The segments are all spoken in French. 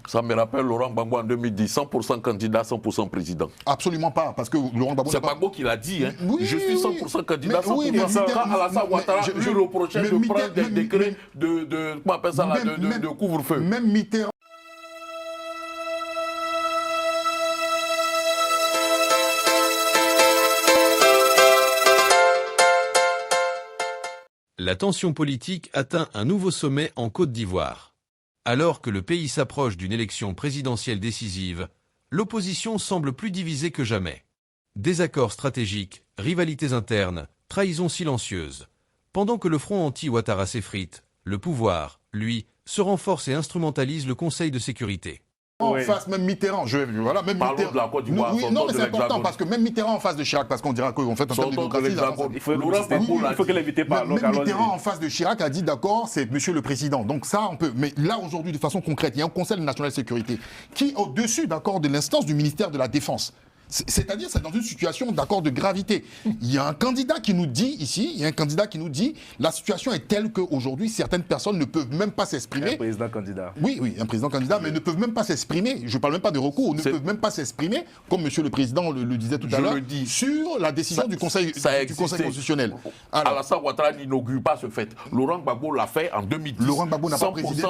Ça me rappelle Laurent Gbagbo en 2010, 100% candidat, 100% président. Absolument pas, parce que Laurent Gbagbo... C'est Gbagbo qui l'a dit, hein. Oui, je suis 100% candidat, 100% oui, quand Alassane Ouattara lui reprochait de prendre des décrets comment on appelle ça, de couvre-feu. Même Mitterrand... La tension politique atteint un nouveau sommet en Côte d'Ivoire. Alors que le pays s'approche d'une élection présidentielle décisive, l'opposition semble plus divisée que jamais. Désaccords stratégiques, rivalités internes, trahisons silencieuses. Pendant que le front anti-Ouattara s'effrite, le pouvoir, lui, se renforce et instrumentalise le Conseil de sécurité. En face, même Mitterrand, voilà, même Parlons Mitterrand. de la Côte d'Ivoire. Oui, non, mais c'est important parce que même Mitterrand en face de Chirac, parce qu'on dira qu'en fait, en termes de démocratie, il faut que l'invité parle. Même Mitterrand en face de Chirac a dit d'accord, c'est Monsieur le Président. Donc ça, on peut. Mais là, aujourd'hui, de façon concrète, il y a un Conseil national de sécurité qui est au-dessus, d'accord, de l'instance du ministère de la Défense. C'est-à-dire, c'est dans une situation d'accord de gravité. Il y a un candidat qui nous dit ici, la situation est telle qu'aujourd'hui, certaines personnes ne peuvent même pas s'exprimer. Un président candidat. Oui, un président candidat, mais ne peuvent même pas s'exprimer. Je ne parle même pas de recours, ne peuvent même pas s'exprimer, comme Monsieur le Président le disait tout à l'heure, sur la décision du Conseil constitutionnel. Alors, Alassane Ouattara n'inaugure pas ce fait. Laurent Gbagbo l'a fait en 2010. Laurent Gbagbo n'a pas présidé.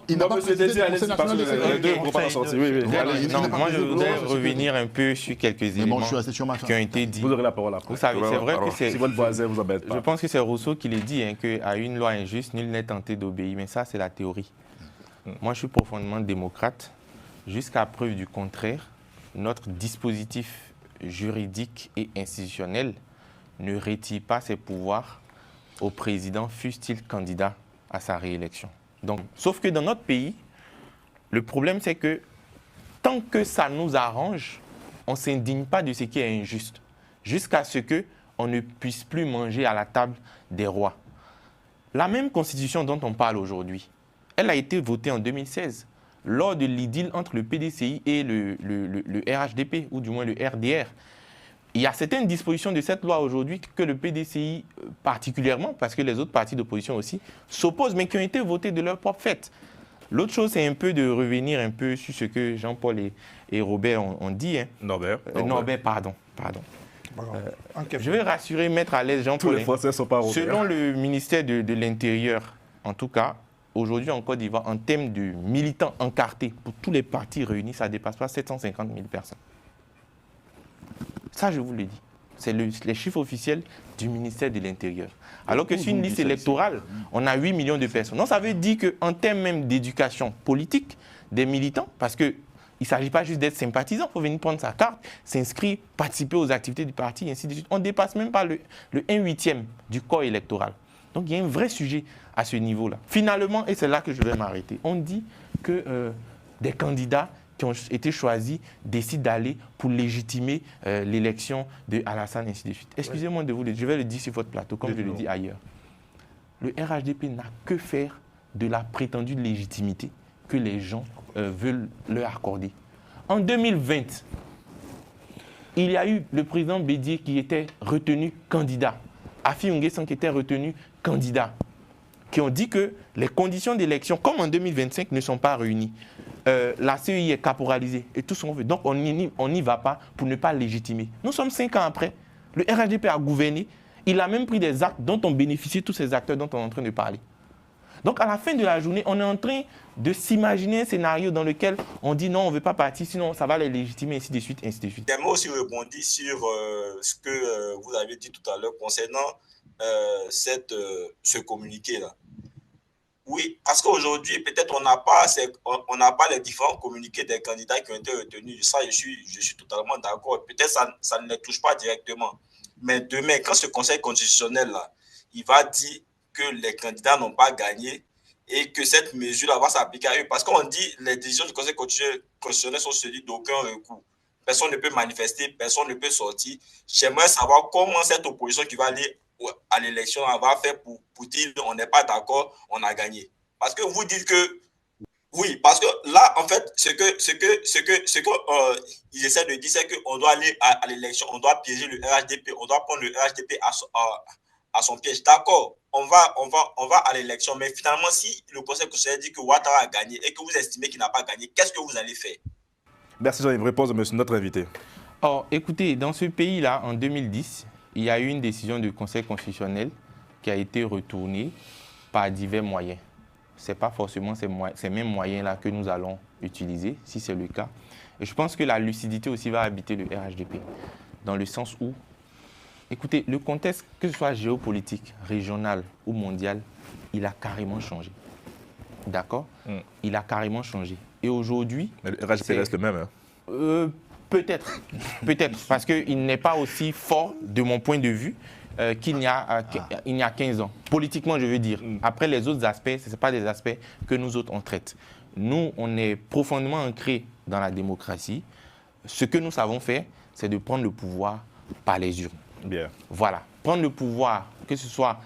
Il n'a pas présidé le Conseil national de sécurité. Moi, je voudrais revenir un peu sur quelques éléments qui ont été dit. Vous aurez la parole après. Vous savez, c'est vrai que c'est... Si votre voisin vous embête pas. Je pense que c'est Rousseau qui l'a dit, qu'à une loi injuste, nul n'est tenté d'obéir. Mais ça, c'est la théorie. Moi, je suis profondément démocrate. Jusqu'à preuve du contraire, notre dispositif juridique et institutionnel ne retire pas ses pouvoirs au président, fût-il candidat à sa réélection. Donc, sauf que dans notre pays, le problème, c'est que tant que ça nous arrange, on ne s'indigne pas de ce qui est injuste, jusqu'à ce qu'on ne puisse plus manger à la table des rois. La même constitution dont on parle aujourd'hui, elle a été votée en 2016, lors de l'idylle entre le PDCI et le RHDP, ou du moins le RDR. Il y a certaines dispositions de cette loi aujourd'hui que le PDCI particulièrement, parce que les autres partis d'opposition aussi, s'opposent, mais qui ont été votées de leur propre fait. L'autre chose, c'est un peu de revenir un peu sur ce que Jean-Paul et Robert ont dit. Hein. Norbert, pardon. Je vais rassurer, mettre à l'aise Jean-Paul. Tous les Français ne sont pas Robert. Selon le ministère de l'Intérieur, en tout cas, aujourd'hui en Côte d'Ivoire, en termes de militants encartés pour tous les partis réunis, ça ne dépasse pas 750 000 personnes. Ça, je vous le dis. C'est les chiffres officiels du ministère de l'Intérieur. Alors que sur une liste électorale, on a 8 millions de personnes. Donc ça veut dire qu'en termes même d'éducation politique des militants, parce qu'il ne s'agit pas juste d'être sympathisant, il faut venir prendre sa carte, s'inscrire, participer aux activités du parti, et ainsi de suite. On ne dépasse même pas le 1/8 du corps électoral. Donc il y a un vrai sujet à ce niveau-là. Finalement, et c'est là que je vais m'arrêter, on dit que des candidats qui ont été choisis décident d'aller pour légitimer l'élection de Alassane, ainsi de suite. Excusez-moi de vous le dire, je vais le dire sur votre plateau, comme je le dis ailleurs. Le RHDP n'a que faire de la prétendue légitimité que les gens veulent leur accorder. En 2020, il y a eu le président Bédié qui était retenu candidat, Afi Unguessan qui était retenu candidat, qui ont dit que les conditions d'élection, comme en 2025, ne sont pas réunies. La CEI est caporalisée et tout ce qu'on veut. Donc on n'y va pas pour ne pas légitimer. Nous sommes 5 ans après. Le RHDP a gouverné. Il a même pris des actes dont ont bénéficié tous ces acteurs dont on est en train de parler. Donc à la fin de la journée, on est en train de s'imaginer un scénario dans lequel on dit non, on ne veut pas partir, sinon ça va les légitimer, ainsi de suite, ainsi de suite. J'aimerais aussi rebondir sur ce que vous avez dit tout à l'heure concernant ce communiqué-là. Oui, parce qu'aujourd'hui, peut-être on n'a pas les différents communiqués des candidats qui ont été retenus. Ça, je suis totalement d'accord. Peut-être ça ne les touche pas directement. Mais demain, quand ce conseil constitutionnel-là, il va dire que les candidats n'ont pas gagné et que cette mesure-là va s'appliquer à eux. Parce qu'on dit que les décisions du conseil constitutionnel sont celui d'aucun recours. Personne ne peut manifester, personne ne peut sortir. J'aimerais savoir comment cette opposition qui va aller à l'élection va faire pour dire on n'est pas d'accord, on a gagné. Parce que vous dites que oui, parce que là, en fait, ce que ils essaient de dire, c'est qu'on doit aller à l'élection, on doit piéger le RHDP, on doit prendre le RHDP à son piège. D'accord, on va à l'élection, mais finalement, si le Conseil constitutionnel dit que Ouattara a gagné et que vous estimez qu'il n'a pas gagné, qu'est-ce que vous allez faire? Merci Jean-Yves. Réponse de monsieur notre invité. Or, écoutez, dans ce pays-là, en 2010, il y a eu une décision du Conseil constitutionnel qui a été retournée par divers moyens. Ce n'est pas forcément ces mêmes moyens-là que nous allons utiliser, si c'est le cas. Et je pense que la lucidité aussi va habiter le RHDP, dans le sens où, écoutez, le contexte, que ce soit géopolitique, régional ou mondial, il a carrément changé. D'accord? Il a carrément changé. Et aujourd'hui... Mais le RHDP reste le même. Hein? Peut-être, parce qu'il n'est pas aussi fort, de mon point de vue, qu'il y a 15 ans. Politiquement, je veux dire. Après, les autres aspects, ce ne sont pas des aspects que nous autres, on traite. Nous, on est profondément ancrés dans la démocratie. Ce que nous savons faire, c'est de prendre le pouvoir par les urnes. Bien. Voilà. Prendre le pouvoir, que ce soit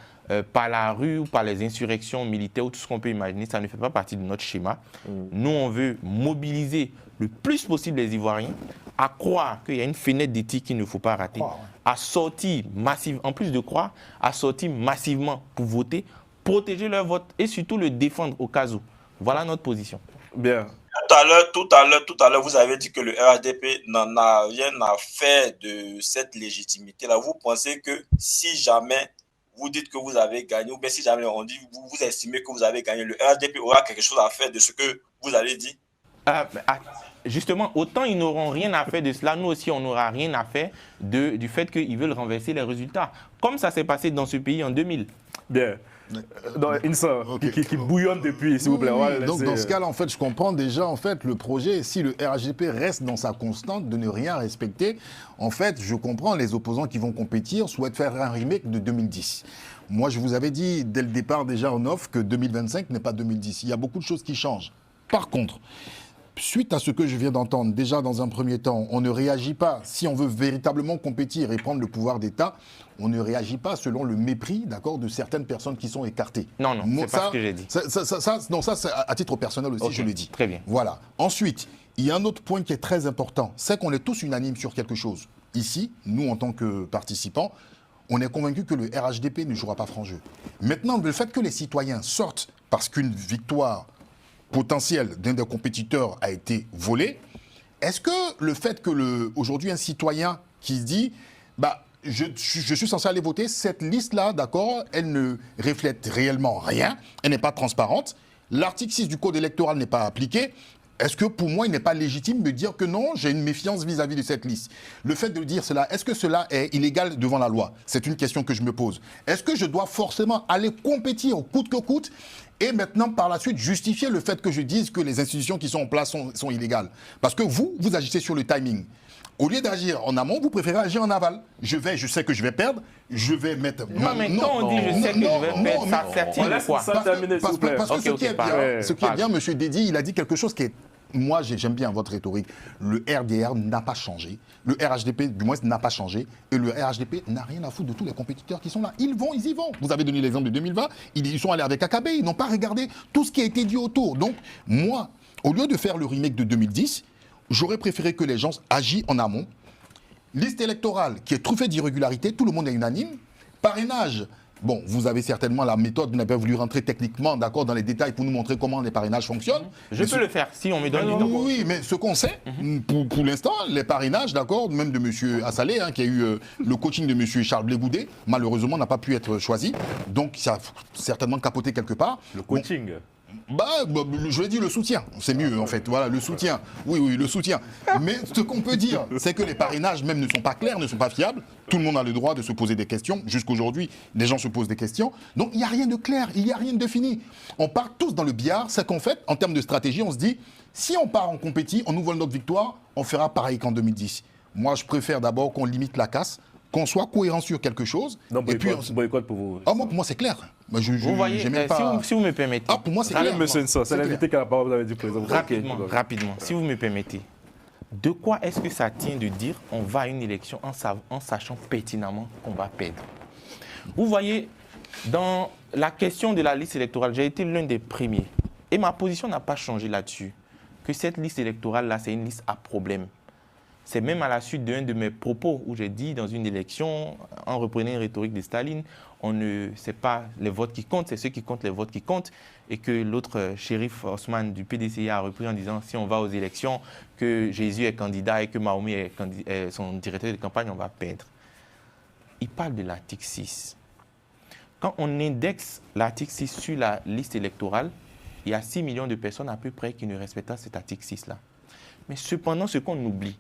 par la rue ou par les insurrections militaires ou tout ce qu'on peut imaginer, ça ne fait pas partie de notre schéma. Nous, on veut mobiliser le plus possible les Ivoiriens à croire qu'il y a une fenêtre d'éthique qu'il ne faut pas rater, à sortir massivement, en plus de croire, à sortir massivement pour voter, protéger leur vote et surtout le défendre au cas où. Voilà notre position. Bien. Tout à l'heure, vous avez dit que le RHDP n'en a rien à faire de cette légitimité-là. Vous pensez que si jamais vous dites que vous avez gagné, ou bien si jamais on dit vous estimez que vous avez gagné, le RHDP aura quelque chose à faire de ce que vous avez dit? Justement, autant ils n'auront rien à faire de cela, nous aussi on n'aura rien à faire du fait qu'ils veulent renverser les résultats. Comme ça s'est passé dans ce pays en 2000. Bien. Donc, Insa, qui bouillonne depuis, s'il vous plaît. Oui, donc dans ce cas-là, en fait, je comprends déjà en fait, le projet, si le RHDP reste dans sa constante de ne rien respecter, en fait, je comprends les opposants qui vont compétir souhaitent faire un remake de 2010. Moi, je vous avais dit dès le départ déjà en off que 2025 n'est pas 2010. Il y a beaucoup de choses qui changent. Par contre, suite à ce que je viens d'entendre, déjà dans un premier temps, on ne réagit pas. Si on veut véritablement compétir et prendre le pouvoir d'État, on ne réagit pas selon le mépris, d'accord, de certaines personnes qui sont écartées. Non, c'est pas ce que j'ai dit. Ça, c'est à titre personnel aussi, je le dis. Très bien. Voilà. Ensuite, il y a un autre point qui est très important, c'est qu'on est tous unanimes sur quelque chose. Ici, nous, en tant que participants, on est convaincus que le RHDP ne jouera pas franc jeu. Maintenant, le fait que les citoyens sortent parce qu'une victoire potentiel d'un des compétiteurs a été volé, est-ce que le fait que aujourd'hui un citoyen qui se dit je suis censé aller voter, cette liste-là, d'accord, elle ne reflète réellement rien, elle n'est pas transparente, l'article 6 du code électoral n'est pas appliqué, est-ce que pour moi il n'est pas légitime de dire que non, j'ai une méfiance vis-à-vis de cette liste? Le fait de dire cela, est-ce que cela est illégal devant la loi? C'est une question que je me pose. Est-ce que je dois forcément aller compétir coûte que coûte et maintenant par la suite justifier le fait que je dise que les institutions qui sont en place sont illégales? Parce que vous agissez sur le timing. Au lieu d'agir en amont, vous préférez agir en aval. Je sais que je vais perdre, je vais mettre... Non, mais quand on dit je sais que je vais perdre, ça sert-il de quoi? Parce que ce qui est bien, M. Dédi, il a dit quelque chose qui est... Moi, j'aime bien votre rhétorique. Le RDR n'a pas changé. Le RHDP, du moins, n'a pas changé. Et le RHDP n'a rien à foutre de tous les compétiteurs qui sont là. Ils y vont. Vous avez donné l'exemple de 2020. Ils sont allés avec AKB. Ils n'ont pas regardé tout ce qui a été dit autour. Donc, moi, au lieu de faire le remake de 2010, j'aurais préféré que les gens agissent en amont. Liste électorale qui est truffée d'irrégularités. Tout le monde est unanime. Parrainage. Bon, vous avez certainement la méthode, vous n'avez pas voulu rentrer techniquement, d'accord, dans les détails pour nous montrer comment les parrainages fonctionnent. Je peux le faire, si on me donne du temps. Oui, mais ce qu'on sait, pour l'instant, les parrainages, d'accord, même de M. Assalé, qui a eu le coaching de M. Charles Blégoudet, malheureusement, n'a pas pu être choisi. Donc, ça a certainement capoté quelque part. Le coaching je vais dire le soutien, c'est mieux en fait, voilà, le soutien, oui, le soutien. Mais ce qu'on peut dire, c'est que les parrainages même ne sont pas clairs, ne sont pas fiables, tout le monde a le droit de se poser des questions, jusqu'aujourd'hui, les gens se posent des questions, donc il n'y a rien de clair, il n'y a rien de défini. On part tous dans le billard, c'est qu'en fait, en termes de stratégie, on se dit, si on part en compétit, on nous vole notre victoire, on fera pareil qu'en 2010. Moi, je préfère d'abord qu'on limite la casse, qu'on soit cohérent sur quelque chose. Non, boycott pour vous. Pour moi, c'est clair. Vous voyez, si vous me permettez. Pour moi, c'est clair. Monsieur Nsa, c'est l'invité qui a la parole, vous avez dit président. Rapidement, si vous me permettez. De quoi est-ce que ça tient de dire on va à une élection en sachant pertinemment qu'on va perdre? Vous voyez, dans la question de la liste électorale, j'ai été l'un des premiers. Et ma position n'a pas changé là-dessus. Que cette liste électorale-là, c'est une liste à problème. C'est même à la suite d'un de mes propos où j'ai dit dans une élection, en reprenant une rhétorique de Staline, c'est pas les votes qui comptent, c'est ceux qui comptent les votes qui comptent. Et que l'autre shérif Osman du PDCA a repris en disant si on va aux élections, que Jésus est candidat et que Mahomet est son directeur de campagne, on va perdre. Il parle de l'article 6. Quand on indexe l'article 6 sur la liste électorale, il y a 6 millions de personnes à peu près qui ne respectent pas cet article 6-là. Mais cependant, ce qu'on oublie,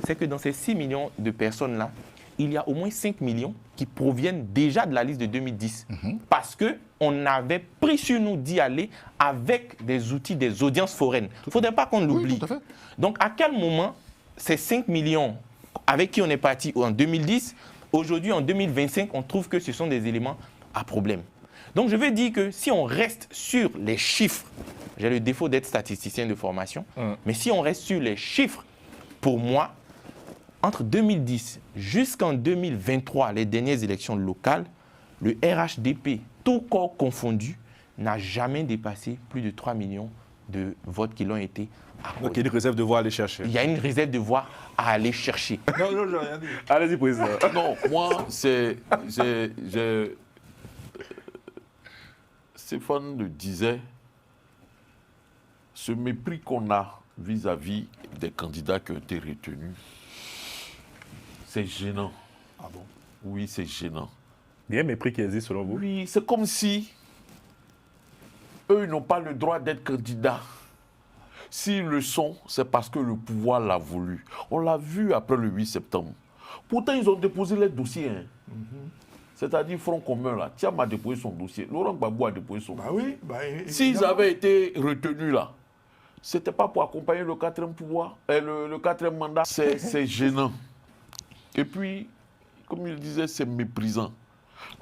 c'est que dans ces 6 millions de personnes-là, il y a au moins 5 millions qui proviennent déjà de la liste de 2010. Parce qu'on avait pris sur nous d'y aller avec des outils, des audiences foraines. Il ne faudrait pas qu'on l'oublie. Oui, tout à fait. Donc, à quel moment ces 5 millions avec qui on est parti en 2010, aujourd'hui, en 2025, on trouve que ce sont des éléments à problème. Donc, je veux dire que si on reste sur les chiffres, j'ai le défaut d'être statisticien de formation, mais si on reste sur les chiffres, pour moi, entre 2010 jusqu'en 2023, les dernières élections locales, le RHDP, tout corps confondu, n'a jamais dépassé plus de 3 millions de votes qui l'ont été accordés. Donc il y a une réserve de voix à aller chercher. Il y a une réserve de voix à aller chercher. Non, j'ai rien dit. Allez-y, président. Non, moi, Stéphane le disait, ce mépris qu'on a vis-à-vis des candidats qui ont été retenus, c'est gênant. Ah bon? Oui, c'est gênant. Il y a un mépris qui existe selon vous? Oui, c'est comme si eux n'ont pas le droit d'être candidats. S'ils le sont, c'est parce que le pouvoir l'a voulu. On l'a vu après le 8 septembre. Pourtant, ils ont déposé les dossiers. Hein. C'est-à-dire Front commun, là. Thiam a déposé son dossier. Laurent Gbagbo a déposé son dossier. Oui, S'ils avaient été retenus là, ce n'était pas pour accompagner le quatrième pouvoir, le quatrième mandat. C'est gênant. Et puis, comme il disait, c'est méprisant.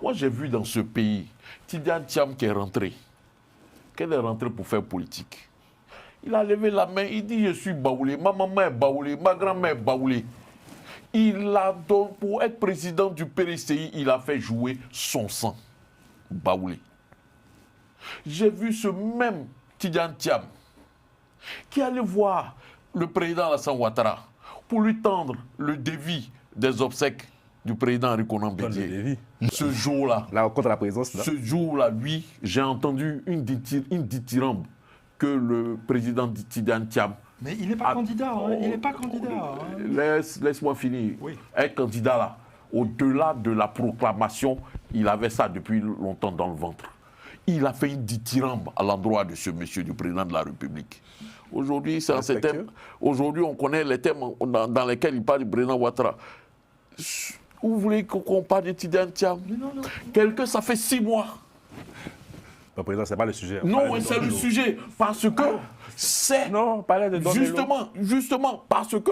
Moi, j'ai vu dans ce pays Tidjane Thiam qui est rentré. Qu'elle est rentrée pour faire politique. Il a levé la main, il dit « Je suis baoulé, ma maman est baoulée, ma grand-mère est baoulée ». Il a donc, pour être président du PRCI, il a fait jouer son sang. Baoulé. J'ai vu ce même Tidjane Thiam qui allait voir le président Alassane Ouattara pour lui tendre le devis des obsèques du président Henri Konan Bédié. Ce jour-là, Là, contre la présence, là. ce jour-là, oui, j'ai entendu une dithyrambe que le président Tidjane Thiam. Mais il n'est pas candidat, hein. Il n'est pas candidat. Hein. Laisse-moi finir. Oui. Un candidat là, au-delà de la proclamation, il avait ça depuis longtemps dans le ventre. Il a fait une dithyrambe à l'endroit de ce monsieur, du président de la République. Aujourd'hui, c'est un thème. Aujourd'hui, on connaît les thèmes dans lesquels il parle du président Ouattara. Vous voulez qu'on parle de Tidjane Thiam? Non. Quelqu'un, ça fait 6 mois. Le président, c'est pas le sujet. Non, c'est le sujet. Parce que c'est... Non, parlez de Don Melo. Justement, parce que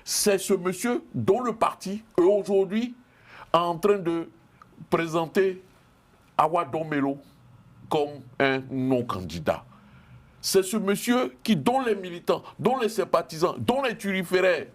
c'est ce monsieur dont le parti est aujourd'hui en train de présenter Awa Don Melo comme un non-candidat. C'est ce monsieur dont les militants, dont les sympathisants, dont les turiféraires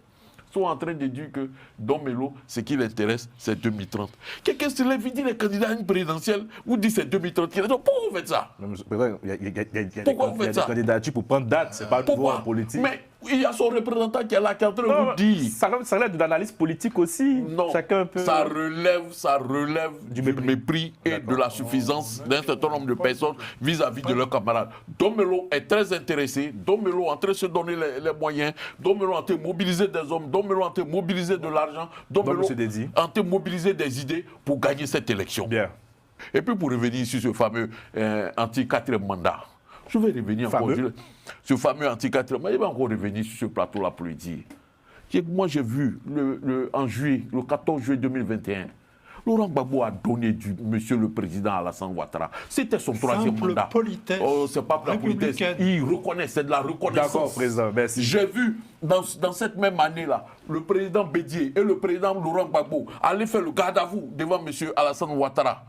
sont en train de dire que Don Melo, ce qui l'intéresse, c'est 2030. Quelqu'un se lève, il dit les candidats à une présidentielle, vous dites c'est 2030. Pourquoi vous faites ça? Non, monsieur le président, il y a Pourquoi vous faites des ça? candidatures pour prendre date, c'est pas nouveau Pourquoi? en politique. Mais il y a son représentant qui est là, qui est en train de vous dire. Ça relève de l'analyse politique aussi. Non, Chacun peut... ça relève du mépris et de la suffisance d'un certain nombre de personnes vis-à-vis de leurs camarades. Don Melo est très intéressé. Don Melo est en train de se donner les moyens. Don Melo est en train de mobiliser des hommes. Don Melo est en train de mobiliser de l'argent. Don Melo est en train de mobiliser des idées pour gagner cette élection. Bien. Et puis pour revenir sur ce fameux anti-quatrième mandat, je vais revenir encore sur ce fameux anti-quatrième mandat. Je vais encore revenir sur ce plateau-là pour le dire. Moi, j'ai vu en juillet, le 14 juillet 2021, Laurent Gbagbo a donné du monsieur le président Alassane Ouattara. C'était son troisième mandat. Politesse. Oh, c'est pas la politesse. Il reconnaît, c'est de la reconnaissance. D'accord, président, merci. J'ai vu dans cette même année-là, le président Bédié et le président Laurent Gbagbo aller faire le garde à vous devant monsieur Alassane Ouattara.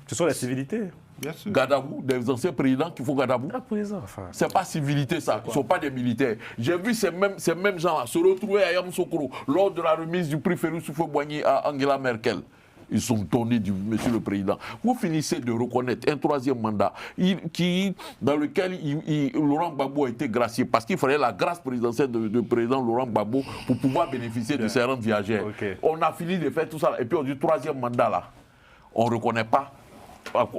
Ce sont les civilités. Bien sûr. Garde à vous, des anciens présidents qu'il faut garde à vous. Ah, président, enfin... C'est pas civilité ça, ils ne sont pas des militaires. J'ai vu ces mêmes gens-là se retrouver à Yamoussoukro lors de la remise du prix Félix Houphouët-Boigny à Angela Merkel. ils ont donné du Monsieur le Président. Vous finissez de reconnaître un troisième mandat dans lequel Laurent Gbagbo a été gracié parce qu'il fallait la grâce présidentielle de président Laurent Gbagbo pour pouvoir bénéficier de ses rentes viagères. Okay. On a fini de faire tout ça et puis on dit troisième mandat là, on ne reconnaît pas.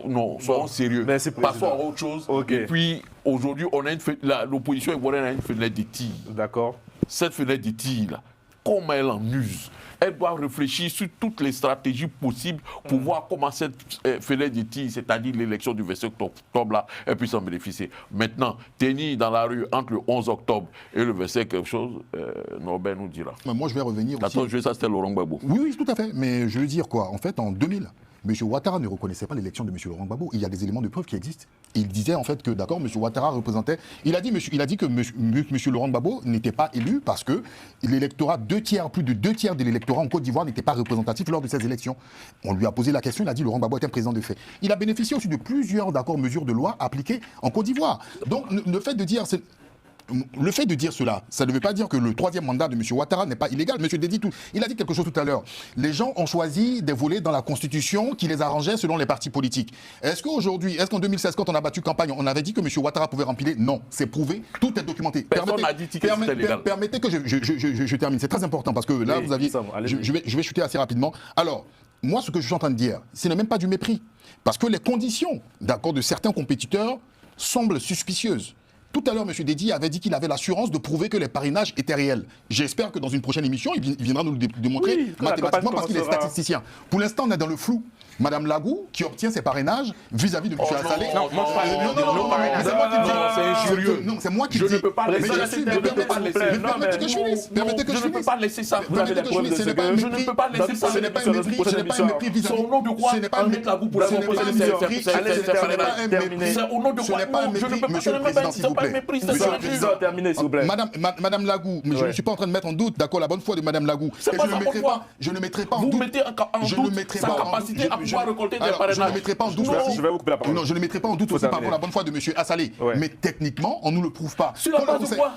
Non, soyons sérieux. Passons à autre chose. Okay. Et puis aujourd'hui, l'opposition ivoirienne a une fenêtre de tir. D'accord. Cette fenêtre de tir là, comment elle en use? Elle doit réfléchir sur toutes les stratégies possibles pour voir comment cette fenêtre de tir, c'est-à-dire l'élection du 25 octobre, là, elle puisse en bénéficier. Maintenant, tenir dans la rue entre le 11 octobre et le 25 quelque chose, Norbert nous dira. Mais moi, je vais revenir aussi. Attends, ça c'était Laurent Gbagbo. Oui, tout à fait. Mais je veux dire quoi? En fait, en 2000, M. Ouattara ne reconnaissait pas l'élection de M. Laurent Gbagbo. Il y a des éléments de preuve qui existent. Il disait en fait que, d'accord, M. Ouattara représentait... Il a dit que M. Laurent Gbagbo n'était pas élu parce que l'électorat, plus de 2 tiers de l'électorat en Côte d'Ivoire n'était pas représentatif lors de ces élections. On lui a posé la question, il a dit Laurent Gbagbo est un président de fait. Il a bénéficié aussi de plusieurs, d'accord, mesures de loi appliquées en Côte d'Ivoire. Donc, le fait de dire cela, ça ne veut pas dire que le troisième mandat de M. Ouattara n'est pas illégal. M. Dédi, il a dit quelque chose tout à l'heure. Les gens ont choisi des volets dans la Constitution qui les arrangeaient selon les partis politiques. Est-ce qu'en 2016, quand on a battu campagne, on avait dit que M. Ouattara pouvait remplir? Non, c'est prouvé, tout est documenté. Personne n'a dit que c'était légal. Permettez que je termine, c'est très important parce que là, vous aviez... Je vais chuter assez rapidement. Alors, moi, ce que je suis en train de dire, ce n'est même pas du mépris. Parce que les conditions, d'accord, de certains compétiteurs semblent suspicieuses. Tout à l'heure, M. Dédi avait dit qu'il avait l'assurance de prouver que les parrainages étaient réels. J'espère que dans une prochaine émission, il viendra nous le démontrer mathématiquement parce qu'il est statisticien. Pour l'instant, on est dans le flou. Madame Lagou, qui obtient ses parrainages vis-à-vis de M. Assalé. Non, c'est moi qui dis. Je ne peux pas laisser. Permettez que je finisse. Je ne peux pas laisser ça. Vous avez les preuves de ce que... Je ne peux pas laisser ça. Ce n'est pas un mépris vis-à-vis. C'est au nom de quoi Ahmed Lagou pour Ce n'est pas un mépris. C'est au nom de quoi? Je ne peux pas Monsieur le Président, s'il vous plaît. Madame Lagou, mais je ne suis pas en train de mettre en doute, d'accord, la bonne foi de Madame Lagou. Je ne mettrai pas en doute. Vous mettez en doute sa capacité à pouvoir récolter des parrainages. Je ne mettrai pas en doute. Je vais vous couper la parole. Non, je ne mettrai pas en doute aussi par rapport à la bonne foi de M. Assalé. Mais techniquement, on ne nous le prouve pas. Sur la base de quoi?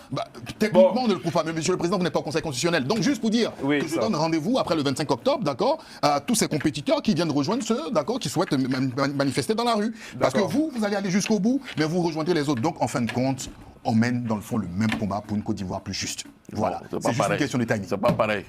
Techniquement, on ne le prouve pas. Mais Monsieur le Président, vous n'êtes pas au Conseil constitutionnel. Donc, juste pour dire que je donne rendez-vous après le 25 octobre, d'accord, à tous ces compétiteurs qui viennent rejoindre ceux, d'accord, qui souhaitent manifester dans la rue. Parce que vous allez aller jusqu'au bout, mais vous rejoindrez les autres. Donc, en fin de compte, on mène dans le fond le même combat pour une Côte d'Ivoire plus juste. Voilà. C'est juste une question de timing. C'est pas pareil.